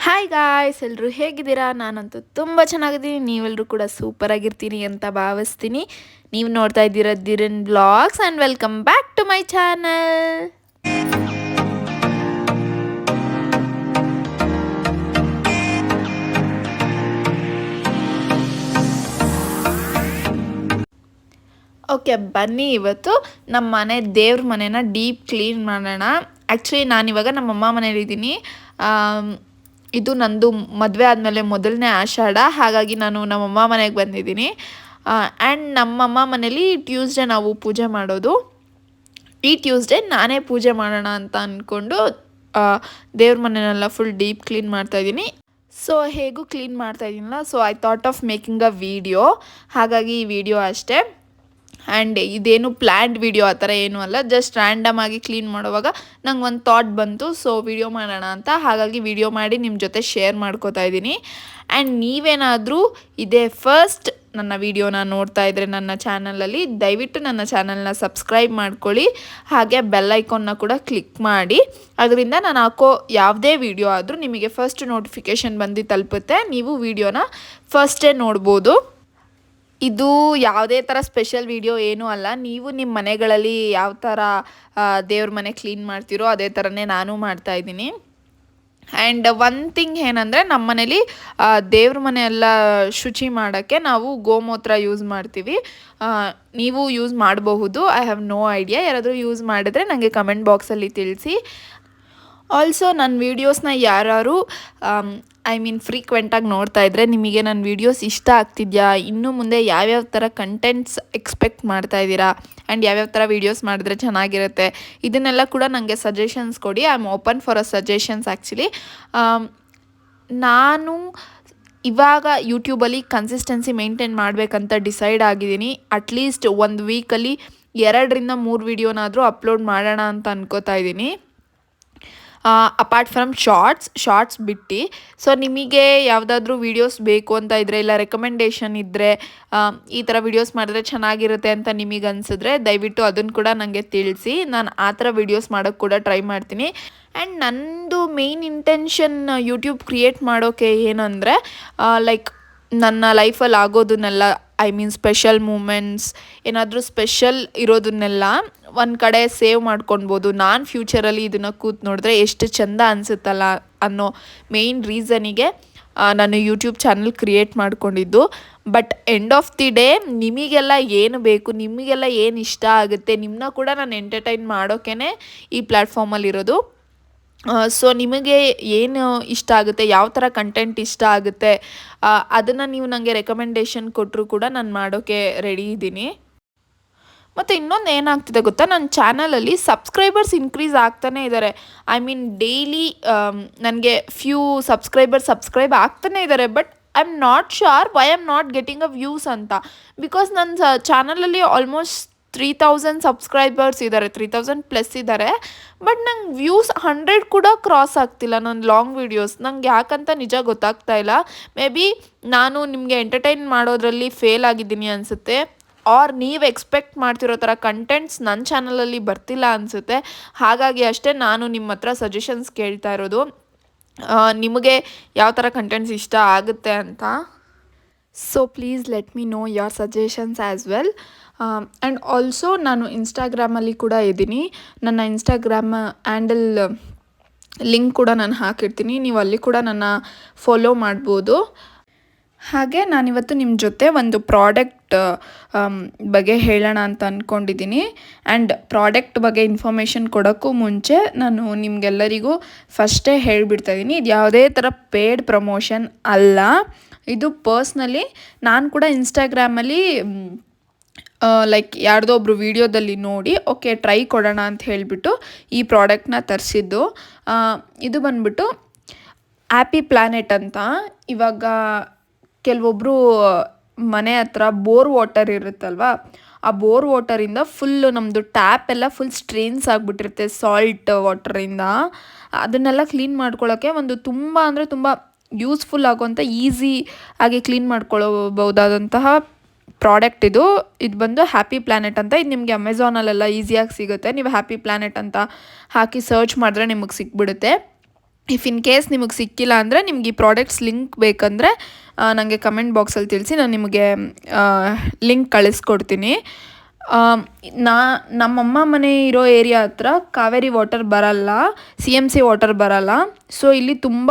Hi guys, ಎಲ್ಲರೂ ಹೇಗಿದ್ದೀರಾ? ನಾನಂತೂ ತುಂಬ ಚೆನ್ನಾಗಿದ್ದೀನಿ. ನೀವೆಲ್ಲರೂ ಕೂಡ ಸೂಪರ್ ಆಗಿರ್ತೀನಿ ಅಂತ ಭಾವಿಸ್ತೀನಿ. ನೀವು ನೋಡ್ತಾ ಇದ್ದೀರಾ ದಿರನ್ vlogs and welcome back to my channel. Okay, ಬನ್ನಿ ಇವತ್ತು ನಮ್ಮ ಮನೆ ದೇವ್ರ ಮನೆನ ಡೀಪ್ ಕ್ಲೀನ್ ಮಾಡೋಣ. ಆ್ಯಕ್ಚುಲಿ ನಾನಿವಾಗ ನಮ್ಮಮ್ಮ ಮನೇಲಿದ್ದೀನಿ. ಇದು ನಂದು ಮದುವೆ ಆದಮೇಲೆ ಮೊದಲನೇ ಆಷಾಢ, ಹಾಗಾಗಿ ನಾನು ನಮ್ಮಮ್ಮ ಮನೆಗೆ ಬಂದಿದ್ದೀನಿ. ಆ್ಯಂಡ್ ನಮ್ಮಮ್ಮ ಮನೇಲಿ ಟ್ಯೂಸ್ಡೇ ನಾವು ಪೂಜೆ ಮಾಡೋದು. ಈ ಟ್ಯೂಸ್ಡೇ ನಾನೇ ಪೂಜೆ ಮಾಡೋಣ ಅಂತ ಅಂದ್ಕೊಂಡು ದೇವ್ರ ಮನೆಯೆಲ್ಲ ಫುಲ್ ಡೀಪ್ ಕ್ಲೀನ್ ಮಾಡ್ತಾಯಿದ್ದೀನಿ. ಸೊ ಹೇಗೂ ಕ್ಲೀನ್ ಮಾಡ್ತಾಯಿದ್ದೀನಲ್ಲ, so I thought of making a video. ಹಾಗಾಗಿ ಈ ವಿಡಿಯೋ ಅಷ್ಟೇ. ಆ್ಯಂಡ್ ಇದೇನು ಪ್ಲ್ಯಾಂಡ್ ವಿಡಿಯೋ ಆ ಥರ ಏನೂ ಅಲ್ಲ, ಜಸ್ಟ್ ರ್ಯಾಂಡಮ್ ಆಗಿ ಕ್ಲೀನ್ ಮಾಡುವಾಗ ನಂಗೆ ಒಂದು ಥಾಟ್ ಬಂತು, ಸೊ ವಿಡಿಯೋ ಮಾಡೋಣ ಅಂತ. ಹಾಗಾಗಿ ವಿಡಿಯೋ ಮಾಡಿ ನಿಮ್ಮ ಜೊತೆ ಶೇರ್ ಮಾಡ್ಕೋತಾ ಇದ್ದೀನಿ. ಆ್ಯಂಡ್ ನೀವೇನಾದರೂ ಇದೇ ಫಸ್ಟ್ ನನ್ನ ವಿಡಿಯೋನ ನೋಡ್ತಾ ಇದ್ದರೆ ನನ್ನ ಚಾನಲಲ್ಲಿ, ದಯವಿಟ್ಟು ನನ್ನ ಚಾನಲ್ನ ಸಬ್ಸ್ಕ್ರೈಬ್ ಮಾಡ್ಕೊಳ್ಳಿ. ಹಾಗೆ ಬೆಲ್ ಐಕಾನ್ನ ಕೂಡ ಕ್ಲಿಕ್ ಮಾಡಿ. ಅದರಿಂದ ನಾನು ಹಾಕೋ ಯಾವುದೇ ವಿಡಿಯೋ ಆದರೂ ನಿಮಗೆ ಫಸ್ಟ್ ನೋಟಿಫಿಕೇಷನ್ ಬಂದು ತಲುಪುತ್ತೆ. ನೀವು ವಿಡಿಯೋನ ಫಸ್ಟೇ ನೋಡ್ಬೋದು. ಇದು ಯಾವುದೇ ಥರ ಸ್ಪೆಷಲ್ ವಿಡಿಯೋ ಏನೂ ಅಲ್ಲ. ನೀವು ನಿಮ್ಮ ಮನೆಗಳಲ್ಲಿ ಯಾವ ಥರ ದೇವ್ರ ಮನೆ ಕ್ಲೀನ್ ಮಾಡ್ತೀರೋ ಅದೇ ಥರನೇ ನಾನು ಮಾಡ್ತಾಯಿದ್ದೀನಿ. ಆ್ಯಂಡ್ ಒನ್ ಥಿಂಗ್ ಏನಂದರೆ, ನಮ್ಮ ಮನೇಲಿ ದೇವ್ರ ಮನೆ ಎಲ್ಲ ಶುಚಿ ಮಾಡೋಕ್ಕೆ ನಾವು ಗೋಮೂತ್ರ ಯೂಸ್ ಮಾಡ್ತೀವಿ. ನೀವು ಯೂಸ್ ಮಾಡಬಹುದು. I have no idea. ಯಾರಾದರೂ ಯೂಸ್ ಮಾಡಿದ್ರೆ ನನಗೆ ಕಮೆಂಟ್ ಬಾಕ್ಸಲ್ಲಿ ತಿಳಿಸಿ. ಆಲ್ಸೋ ನನ್ನ ವೀಡಿಯೋಸ್ನ ಯಾರು ಫ್ರೀಕ್ವೆಂಟಾಗಿ ನೋಡ್ತಾ ಇದ್ದರೆ ನಿಮಗೆ ನನ್ನ ವೀಡಿಯೋಸ್ ಇಷ್ಟ ಆಗ್ತಿದೆಯಾ, ಇನ್ನು ಮುಂದೆ ಯಾವ್ಯಾವ ಥರ ಕಂಟೆಂಟ್ಸ್ ಎಕ್ಸ್ಪೆಕ್ಟ್ ಮಾಡ್ತಾ ಇದ್ದೀರಾ, ಆ್ಯಂಡ್ ಯಾವ್ಯಾವ ಥರ ವೀಡಿಯೋಸ್ ಮಾಡಿದ್ರೆ ಚೆನ್ನಾಗಿರುತ್ತೆ, ಇದನ್ನೆಲ್ಲ ಕೂಡ ನನಗೆ ಸಜೆಷನ್ಸ್ ಕೊಡಿ. I am open for a suggestions. Actually ನಾನು ಇವಾಗ ಯೂಟ್ಯೂಬಲ್ಲಿ ಕನ್ಸಿಸ್ಟೆನ್ಸಿ ಮೇಂಟೈನ್ ಮಾಡಬೇಕಂತ ಡಿಸೈಡ್ ಆಗಿದ್ದೀನಿ. ಅಟ್ಲೀಸ್ಟ್ ಒಂದು ವೀಕಲ್ಲಿ 2-3 ವೀಡಿಯೋನಾದರೂ ಅಪ್ಲೋಡ್ ಮಾಡೋಣ ಅಂತ ಅನ್ಕೋತಾ ಇದ್ದೀನಿ. ಅಪಾರ್ಟ್ ಫ್ರಮ್ ಶಾರ್ಟ್ಸ್ ಬಿಟ್ಟು. ಸೊ ನಿಮಗೆ ಯಾವುದಾದ್ರೂ ವೀಡಿಯೋಸ್ ಬೇಕು ಅಂತ ಇದ್ದರೆ, ಇಲ್ಲ ರೆಕಮೆಂಡೇಷನ್ ಇದ್ದರೆ, ಈ ಥರ ವೀಡಿಯೋಸ್ ಮಾಡಿದ್ರೆ ಚೆನ್ನಾಗಿರುತ್ತೆ ಅಂತ ನಿಮಗೆ ಅನಿಸಿದ್ರೆ ದಯವಿಟ್ಟು ಅದನ್ನು ಕೂಡ ನನಗೆ ತಿಳಿಸಿ. ನಾನು ಆ ಥರ ವೀಡಿಯೋಸ್ ಮಾಡೋಕ್ಕೆ ಕೂಡ ಟ್ರೈ ಮಾಡ್ತೀನಿ. ಆ್ಯಂಡ್ ನನ್ನದು ಮೇಯ್ನ್ ಇಂಟೆನ್ಷನ್ ಯೂಟ್ಯೂಬ್ ಕ್ರಿಯೇಟ್ ಮಾಡೋಕ್ಕೆ ಏನಂದರೆ, ಲೈಕ್ ನನ್ನ ಲೈಫಲ್ಲಿ ಆಗೋದನ್ನೆಲ್ಲ, ಸ್ಪೆಷಲ್ ಮೂಮೆಂಟ್ಸ್, ಏನಾದರೂ ಸ್ಪೆಷಲ್ ಇರೋದನ್ನೆಲ್ಲ ಒಂದು ಕಡೆ ಸೇವ್ ಮಾಡ್ಕೊಳ್ಬೋದು. ನಾನು ಫ್ಯೂಚರಲ್ಲಿ ಇದನ್ನು ಕೂತು ನೋಡಿದ್ರೆ ಎಷ್ಟು ಚೆಂದ ಅನಿಸುತ್ತಲ್ಲ ಅನ್ನೋ ಮೇಯ್ನ್ ರೀಸನಿಗೆ ನಾನು ಯೂಟ್ಯೂಬ್ ಚಾನಲ್ ಕ್ರಿಯೇಟ್ ಮಾಡ್ಕೊಂಡಿದ್ದು. But end of the day ನಿಮಗೆಲ್ಲ ಏನು ಬೇಕು, ನಿಮಗೆಲ್ಲ ಏನು ಇಷ್ಟ ಆಗುತ್ತೆ, ನಿಮ್ಮನ್ನ ಕೂಡ ನಾನು ಎಂಟರ್ಟೈನ್ ಮಾಡೋಕ್ಕೇ ಈ ಪ್ಲ್ಯಾಟ್ಫಾರ್ಮಲ್ಲಿರೋದು. ಸೊ ನಿಮಗೆ ಏನು ಇಷ್ಟ ಆಗುತ್ತೆ, ಯಾವ ಥರ ಕಂಟೆಂಟ್ ಇಷ್ಟ ಆಗುತ್ತೆ, ಅದನ್ನು ನೀವು ನನಗೆ ರೆಕಮೆಂಡೇಷನ್ ಕೊಟ್ಟರು ಕೂಡ ನಾನು ಮಾಡೋಕ್ಕೆ ರೆಡಿ ಇದ್ದೀನಿ. ಮತ್ತು ಇನ್ನೊಂದು ಏನಾಗ್ತಿದೆ ಗೊತ್ತಾ, ನನ್ನ ಚಾನಲಲ್ಲಿ ಸಬ್ಸ್ಕ್ರೈಬರ್ಸ್ ಇನ್ಕ್ರೀಸ್ ಆಗ್ತಾನೇ ಇದ್ದಾರೆ. ಡೈಲಿ ನನಗೆ ಫ್ಯೂ ಸಬ್ಸ್ಕ್ರೈಬ್ ಆಗ್ತಾನೇ ಇದ್ದಾರೆ. But I am not sure why am not getting a views ಅಂತ. ಬಿಕಾಸ್ ನನ್ನ ಚಾನಲಲ್ಲಿ ಆಲ್ಮೋಸ್ಟ್ 3000 ಸಬ್ಸ್ಕ್ರೈಬರ್ಸ್ ಇದ್ದಾರೆ, 3000+ ಇದ್ದಾರೆ. ಬಟ್ ನಂಗೆ ವ್ಯೂಸ್ 100 ಕೂಡ ಕ್ರಾಸ್ ಆಗ್ತಿಲ್ಲ ನನ್ನ ಲಾಂಗ್ ವೀಡಿಯೋಸ್. ನಂಗೆ ಯಾಕಂತ ನಿಜ ಗೊತ್ತಾಗ್ತಾ ಇಲ್ಲ. ಮೇ ಬಿ ನಾನು ನಿಮಗೆ ಎಂಟರ್ಟೈನ್ ಮಾಡೋದ್ರಲ್ಲಿ ಫೇಲ್ ಆಗಿದ್ದೀನಿ ಅನಿಸುತ್ತೆ, ಆರ್ ನೀವು ಎಕ್ಸ್ಪೆಕ್ಟ್ ಮಾಡ್ತಿರೋ ಥರ ಕಂಟೆಂಟ್ಸ್ ನನ್ನ ಚಾನಲಲ್ಲಿ ಬರ್ತಿಲ್ಲ ಅನಿಸುತ್ತೆ. ಹಾಗಾಗಿ ಅಷ್ಟೇ ನಾನು ನಿಮ್ಮ ಹತ್ರ ಸಜೆಷನ್ಸ್ ಕೇಳ್ತಾ ಇರೋದು, ನಿಮಗೆ ಯಾವ ಥರ ಕಂಟೆಂಟ್ಸ್ ಇಷ್ಟ ಆಗುತ್ತೆ ಅಂತ. So please let me know your suggestions as well. And also ನಾನು ಇನ್ಸ್ಟಾಗ್ರಾಮಲ್ಲಿ ಕೂಡ ಇದ್ದೀನಿ. ನನ್ನ ಇನ್ಸ್ಟಾಗ್ರಾಮ್ ಹ್ಯಾಂಡಲ್ ಲಿಂಕ್ ಕೂಡ ನಾನು ಹಾಕಿರ್ತೀನಿ, ನೀವು ಅಲ್ಲಿ ಕೂಡ ನನ್ನ ಫಾಲೋ ಮಾಡ್ಬೋದು. ಹಾಗೆ ನಾನಿವತ್ತು ನಿಮ್ಮ ಜೊತೆ ಒಂದು ಪ್ರಾಡಕ್ಟ್ ಬಗ್ಗೆ ಹೇಳೋಣ ಅಂತ ಅಂದ್ಕೊಂಡಿದ್ದೀನಿ. ಆ್ಯಂಡ್ ಪ್ರಾಡಕ್ಟ್ ಬಗ್ಗೆ ಇನ್ಫಾರ್ಮೇಷನ್ ಕೊಡೋಕ್ಕೂ ಮುಂಚೆ ನಾನು ನಿಮಗೆಲ್ಲರಿಗೂ ಫಸ್ಟೇ ಹೇಳಿಬಿಡ್ತಾಯಿದ್ದೀನಿ, ಇದು ಯಾವುದೇ ಥರ ಪೇಯ್ಡ್ ಪ್ರಮೋಷನ್ ಅಲ್ಲ. ಇದು ಪರ್ಸ್ನಲಿ ನಾನು ಕೂಡ ಇನ್ಸ್ಟಾಗ್ರಾಮಲ್ಲಿ ಲೈಕ್ ಯಾರ್ದೋ ಒಬ್ರು ವೀಡಿಯೋದಲ್ಲಿ ನೋಡಿ ಓಕೆ ಟ್ರೈ ಕೊಡೋಣ ಅಂತ ಹೇಳಿಬಿಟ್ಟು ಈ ಪ್ರಾಡಕ್ಟ್ನ ತರಿಸಿದ್ದು. ಇದು ಬಂದ್ಬಿಟ್ಟು ಹ್ಯಾಪಿ ಪ್ಲ್ಯಾನೆಟ್ ಅಂತ. ಇವಾಗ ಕೆಲವೊಬ್ಬರು ಮನೆ ಹತ್ರ ಬೋರ್ ವಾಟರ್ ಇರುತ್ತಲ್ವ, ಆ ಬೋರ್ ವಾಟರಿಂದ ಫುಲ್ಲು ನಮ್ಮದು ಟ್ಯಾಪ್ ಎಲ್ಲ ಫುಲ್ ಸ್ಟ್ರೇನ್ಸ್ ಆಗಿಬಿಟ್ಟಿರುತ್ತೆ ಸಾಲ್ಟ್ ವಾಟರಿಂದ. ಅದನ್ನೆಲ್ಲ ಕ್ಲೀನ್ ಮಾಡ್ಕೊಳ್ಳೋಕ್ಕೆ ಒಂದು ತುಂಬ ಅಂದರೆ ತುಂಬ ಯೂಸ್ಫುಲ್ ಆಗುವಂಥ ಈಸಿ ಆಗಿ ಕ್ಲೀನ್ ಮಾಡ್ಕೊಳ್ಳಬಹುದಾದಂತಹ ಪ್ರಾಡಕ್ಟ್ ಇದು ಬಂದು ಹ್ಯಾಪಿ ಪ್ಲ್ಯಾನೆಟ್ ಅಂತ. ಇದು ನಿಮಗೆ ಅಮೆಝಾನಲ್ಲೆಲ್ಲ ಈಸಿಯಾಗಿ ಸಿಗುತ್ತೆ. ನೀವು ಹ್ಯಾಪಿ ಪ್ಲ್ಯಾನೆಟ್ ಅಂತ ಹಾಕಿ ಸರ್ಚ್ ಮಾಡಿದ್ರೆ ನಿಮಗೆ ಸಿಕ್ಬಿಡುತ್ತೆ. ಇಫ್ ಇನ್ ಕೇಸ್ ನಿಮಗೆ ಸಿಕ್ಕಿಲ್ಲ ಅಂದರೆ ನಿಮ್ಗೆ ಈ ಪ್ರಾಡಕ್ಟ್ಸ್ ಲಿಂಕ್ ಬೇಕಂದರೆ ನನಗೆ ಕಮೆಂಟ್ ಬಾಕ್ಸಲ್ಲಿ ತಿಳಿಸಿ, ನಾನು ನಿಮಗೆ ಲಿಂಕ್ ಕಳಿಸ್ಕೊಡ್ತೀನಿ. ನಮ್ಮಮ್ಮ ಮನೆ ಇರೋ ಏರಿಯಾ ಹತ್ರ ಕಾವೇರಿ ವಾಟರ್ ಬರಲ್ಲ, CMC ವಾಟರ್ ಬರಲ್ಲ. ಸೊ ಇಲ್ಲಿ ತುಂಬ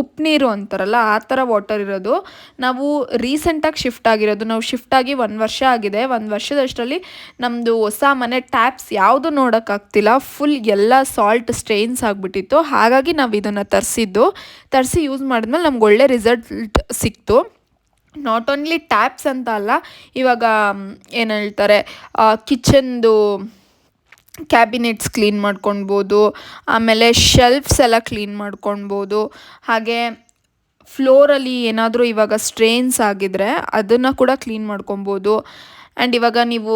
ಉಪ್ಪು ನೀರು ಅಂತಾರಲ್ಲ ಆ ಥರ ವಾಟರ್ ಇರೋದು. ನಾವು ರೀಸೆಂಟಾಗಿ ಶಿಫ್ಟ್ ಆಗಿರೋದು, ನಾವು ಶಿಫ್ಟ್ ಆಗಿ 1 ವರ್ಷ ಆಗಿದೆ. 1 ವರ್ಷದಷ್ಟರಲ್ಲಿ ನಮ್ಮದು ಹೊಸ ಮನೆ ಟ್ಯಾಪ್ಸ್ ಯಾವುದು ನೋಡೋಕ್ಕಾಗ್ತಿಲ್ಲ, ಫುಲ್ ಎಲ್ಲ ಸಾಲ್ಟ್ ಸ್ಟ್ರೈನ್ಸ್ ಆಗಿಬಿಟ್ಟಿತ್ತು. ಹಾಗಾಗಿ ನಾವು ಇದನ್ನು ತರಿಸಿ ಯೂಸ್ ಮಾಡಿದ್ಮೇಲೆ ನಮ್ಗೆ ಒಳ್ಳೆ ರಿಸಲ್ಟ್ ಸಿಕ್ತು. ನಾಟ್ ಓನ್ಲಿ ಟ್ಯಾಪ್ಸ್ ಅಂತ ಅಲ್ಲ, ಇವಾಗ ಏನು ಹೇಳ್ತಾರೆ ಕಿಚನ್ದು ಕ್ಯಾಬಿನೆಟ್ಸ್ ಕ್ಲೀನ್ ಮಾಡ್ಕೊಳ್ಬೋದು, ಆಮೇಲೆ ಶೆಲ್ಫ್ಸ್ ಎಲ್ಲ ಕ್ಲೀನ್ ಮಾಡ್ಕೊಳ್ಬೋದು. ಹಾಗೆ ಫ್ಲೋರಲ್ಲಿ ಏನಾದರೂ ಇವಾಗ ಸ್ಟ್ರೇನ್ಸ್ ಆಗಿದ್ರೆ ಅದನ್ನು ಕೂಡ ಕ್ಲೀನ್ ಮಾಡ್ಕೊಬೋದು. ಆ್ಯಂಡ್ ಇವಾಗ ನೀವು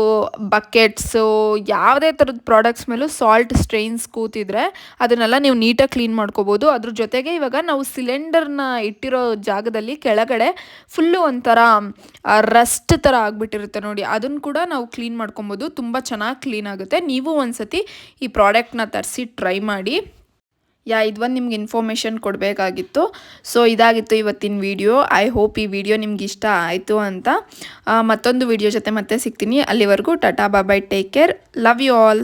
ಬಕೆಟ್ಸು ಯಾವುದೇ ಥರದ ಪ್ರಾಡಕ್ಟ್ಸ್ ಮೇಲೂ ಸಾಲ್ಟ್ ಸ್ಟ್ರೈನ್ಸ್ ಕೂತಿದ್ರೆ ಅದನ್ನೆಲ್ಲ ನೀವು ನೀಟಾಗಿ ಕ್ಲೀನ್ ಮಾಡ್ಕೋಬೋದು. ಅದ್ರ ಜೊತೆಗೆ ಇವಾಗ ನಾವು ಸಿಲಿಂಡರ್ನ ಇಟ್ಟಿರೋ ಜಾಗದಲ್ಲಿ ಕೆಳಗಡೆ ಫುಲ್ಲು ಒಂಥರ ರಸ್ಟ್ ಥರ ಆಗಿಬಿಟ್ಟಿರುತ್ತೆ ನೋಡಿ, ಅದನ್ನು ಕೂಡ ನಾವು ಕ್ಲೀನ್ ಮಾಡ್ಕೊಬೋದು. ತುಂಬ ಚೆನ್ನಾಗಿ ಕ್ಲೀನ್ ಆಗುತ್ತೆ. ನೀವು ಒಂದ್ಸತಿ ಈ ಪ್ರಾಡಕ್ಟ್ನ ತರಿಸಿ ಟ್ರೈ ಮಾಡಿ. ಇದೊಂದು ನಿಮ್ಗೆ ಇನ್ಫಾರ್ಮೇಷನ್ ಕೊಡಬೇಕಾಗಿತ್ತು. ಸೊ ಇದಾಗಿತ್ತು ಇವತ್ತಿನ ವಿಡಿಯೋ. ಐ ಹೋಪ್ ಈ ವಿಡಿಯೋ ನಿಮ್ಗೆ ಇಷ್ಟ ಆಯಿತು ಅಂತ. ಮತ್ತೊಂದು ವಿಡಿಯೋ ಜೊತೆ ಮತ್ತೆ ಸಿಗ್ತೀನಿ. ಅಲ್ಲಿವರೆಗೂ tata bye, take care, love you all.